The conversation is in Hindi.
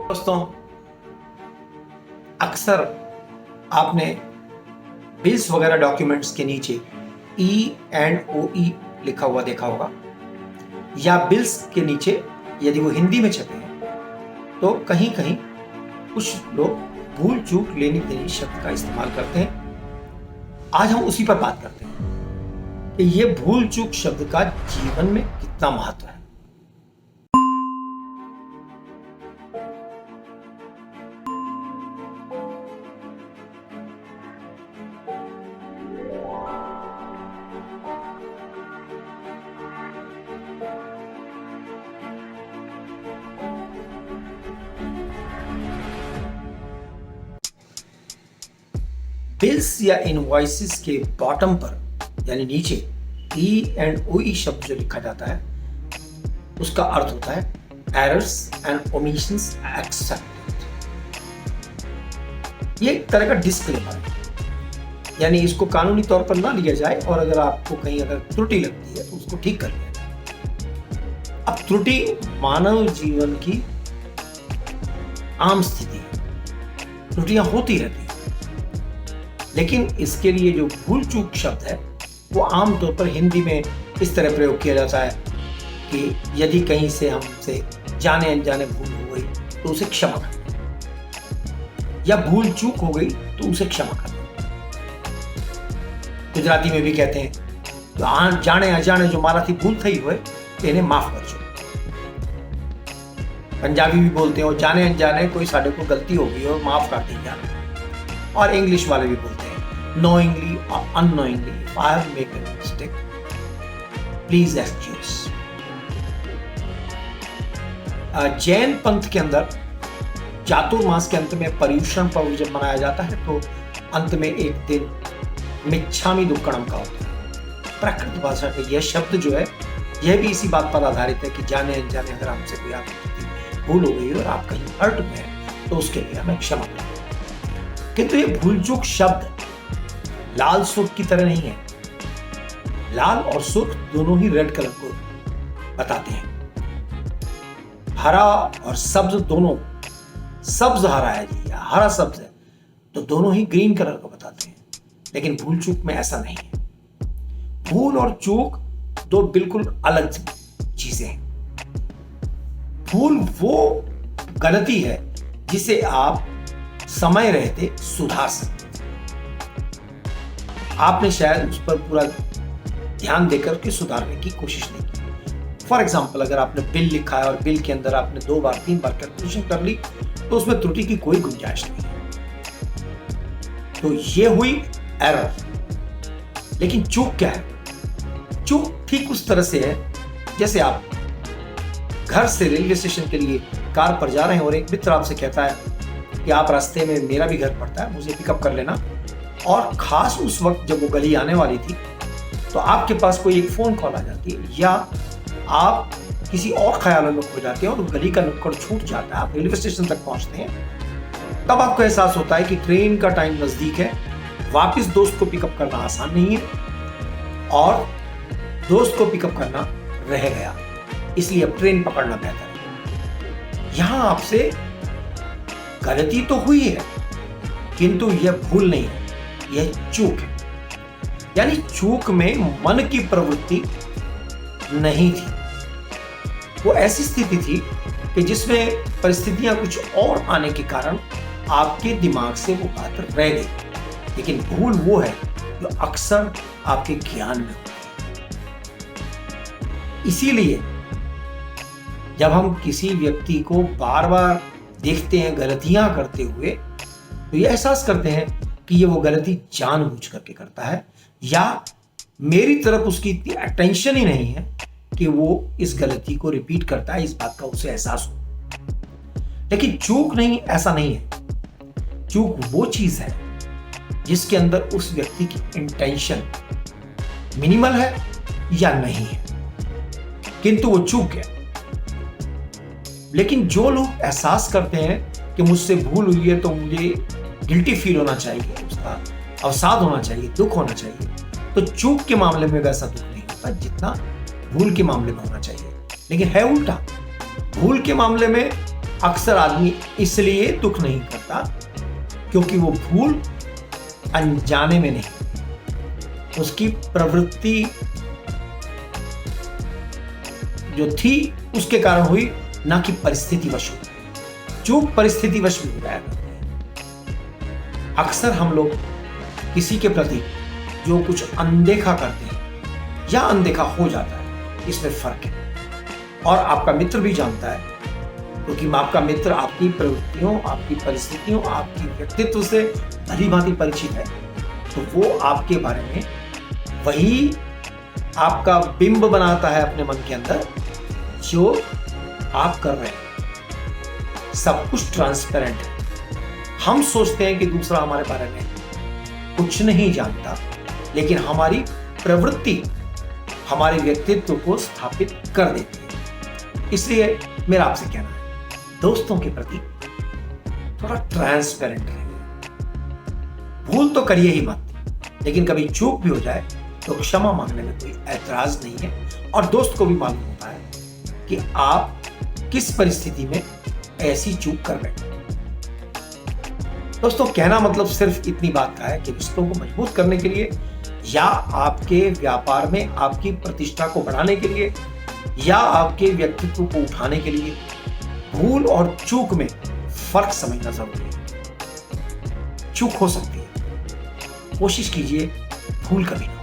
दोस्तों, अक्सर आपने बिल्स वगैरह डॉक्यूमेंट्स के नीचे E&OE लिखा हुआ देखा होगा, या बिल्स के नीचे यदि वो हिंदी में छपे हैं तो कहीं कहीं कुछ लोग भूल चूक लेनी देनी शब्द का इस्तेमाल करते हैं। आज हम उसी पर बात करते हैं कि ये भूल चूक शब्द का जीवन में कितना महत्व है। बिल्स या इनवॉइसेस के बॉटम पर यानी नीचे E&OE शब्द जो लिखा जाता है उसका अर्थ होता है एरर्स एंड ओमिशंस एक्सेप्टेड। ये एक तरह का डिस्क्लेमर है, यानी इसको कानूनी तौर पर ना लिया जाए और अगर आपको कहीं अगर त्रुटि लगती है तो उसको ठीक कर लिया जाए। अब त्रुटि मानव जीवन की आम स्थिति है, त्रुटियां होती रहती है, लेकिन इसके लिए जो भूल चूक शब्द है वो आमतौर पर हिंदी में इस तरह प्रयोग किया जाता है कि यदि कहीं से हमसे जाने अनजाने भूल हो गई तो उसे क्षमा कर दो, या भूल चूक हो गई तो उसे क्षमा कर दो। गुजराती में भी कहते हैं तो जाने अनजाने जो मारा थी भूल थई हुए तो इन्हें माफ कर दो। पंजाबी भी बोलते हैं और जाने अनजाने कोई साढ़े को गलती हो गई और माफ कर दी जाए। और इंग्लिश वाले भी बोलते हैं knowingly or unknowingly if I have made a mistake please excuse। Jain पंथ के अंदर चातुर्मास के अंत में पर्युषण पर्व जब मनाया जाता है तो अंत में एक दिन मिच्छामि दुक्कड़म का होता है। प्राकृत भाषा का यह शब्द जो है यह भी इसी बात पर आधारित है कि जाने अनजाने अगर हमसे कोई आपकी भूल हो गई और आप कहीं हर्ट में हैं तो उसके लिए हमें क्षमा करें। किंतु ये भूल चूक शब्द लाल सुर्ख की तरह नहीं है। लाल और सुर्ख दोनों ही रेड कलर को बताते हैं। हरा और सब्ज दोनों, सब्ज हरा है जी या हरा सब्ज है तो दोनों ही ग्रीन कलर को बताते हैं, लेकिन भूल चूक में ऐसा नहीं है। भूल और चूक दो बिल्कुल अलग चीजें हैं। भूल वो गलती है जिसे आप समय रहते सुधार सकते। आपने शायद उस पर पूरा ध्यान देकर के सुधारने की कोशिश नहीं की। फॉर एग्जाम्पल, अगर आपने बिल लिखा है और बिल के अंदर आपने 2 बार 3 बार कैलकुलेशन कर ली तो उसमें त्रुटि की कोई गुंजाइश नहीं है। तो ये हुई एरर। लेकिन चूक क्या है? चूक ठीक उस तरह से है जैसे आप घर से रेलवे स्टेशन के लिए कार पर जा रहे हैं और एक मित्र आपसे कहता है कि आप रास्ते में, मेरा भी घर पड़ता है, मुझे पिकअप कर लेना। और खास उस वक्त जब वो गली आने वाली थी तो आपके पास कोई एक फोन कॉल आ जाती है या आप किसी और ख्यालों में खो जाते हैं और गली का नुक्कड़ छूट जाता है, आप रेलवे स्टेशन तक पहुंचते हैं। तब आपको एहसास होता है कि ट्रेन का टाइम नजदीक है, वापस दोस्त को पिकअप करना आसान नहीं है और दोस्त को पिकअप करना रह गया, इसलिए अब ट्रेन पकड़ना बेहतर है। यहां आपसे गलती तो हुई है किंतु यह भूल नहीं है, यह चूक है। यानी चूक में मन की प्रवृत्ति नहीं थी, वो ऐसी स्थिति थी कि जिसमें परिस्थितियां कुछ और आने के कारण आपके दिमाग से वो बात रह गई। लेकिन भूल वो है जो अक्सर आपके ज्ञान में होती है। इसीलिए जब हम किसी व्यक्ति को बार बार देखते हैं गलतियां करते हुए तो ये एहसास करते हैं कि ये वो गलती जानबूझ करके करता है या मेरी तरफ उसकी इतनी अटेंशन ही नहीं है कि वो इस गलती को रिपीट करता है, इस बात का उसे एहसास हो। लेकिन चूक नहीं, ऐसा नहीं है। चूक वो चीज है जिसके अंदर उस व्यक्ति की इंटेंशन मिनिमल है या नहीं है, किंतु वो चूक है। लेकिन जो लोग एहसास करते हैं कि मुझसे भूल हुई है तो मुझे गिल्टी फील होना चाहिए, उसका अवसाद होना चाहिए, दुख होना चाहिए, तो चूक के मामले में वैसा दुख नहीं होता जितना भूल के मामले में होना चाहिए। लेकिन है उल्टा, भूल के मामले में अक्सर आदमी इसलिए दुख नहीं करता क्योंकि वो भूल अनजाने में नहीं, उसकी प्रवृत्ति जो थी उसके कारण हुई, ना कि परिस्थितिवश हुई। चूक परिस्थितिवश भी हो जाया करती है। अक्सर हम लोग किसी के प्रति जो कुछ अनदेखा करते हैं या अनदेखा हो जाता है, इसमें फर्क है। और आपका मित्र भी जानता है, क्योंकि आपका मित्र आपकी प्रवृत्तियों, आपकी परिस्थितियों, आपकी व्यक्तित्व से भली भांति परिचित है, तो वो आपके बारे में वही आपका बिंब बनाता है अपने मन के अंदर जो आप कर रहे हैं। सब कुछ ट्रांसपेरेंट है। हम सोचते हैं कि दूसरा हमारे बारे में कुछ नहीं जानता, लेकिन हमारी प्रवृत्ति हमारे व्यक्तित्व को स्थापित कर देती है। इसलिए मेरा आपसे कहना है, दोस्तों के प्रति थोड़ा ट्रांसपेरेंट रहिए। भूल तो करिए ही मत, लेकिन कभी चूक भी हो जाए तो क्षमा मांगने में कोई ऐतराज नहीं है। और दोस्त को भी मालूम होता है कि आप किस परिस्थिति में ऐसी चूक कर बैठे। दोस्तों, कहना मतलब सिर्फ इतनी बात का है कि रिश्तों को मजबूत करने के लिए या आपके व्यापार में आपकी प्रतिष्ठा को बढ़ाने के लिए या आपके व्यक्तित्व को उठाने के लिए भूल और चूक में फर्क समझना जरूरी है। चूक हो सकती है, कोशिश कीजिए भूल कभी ना।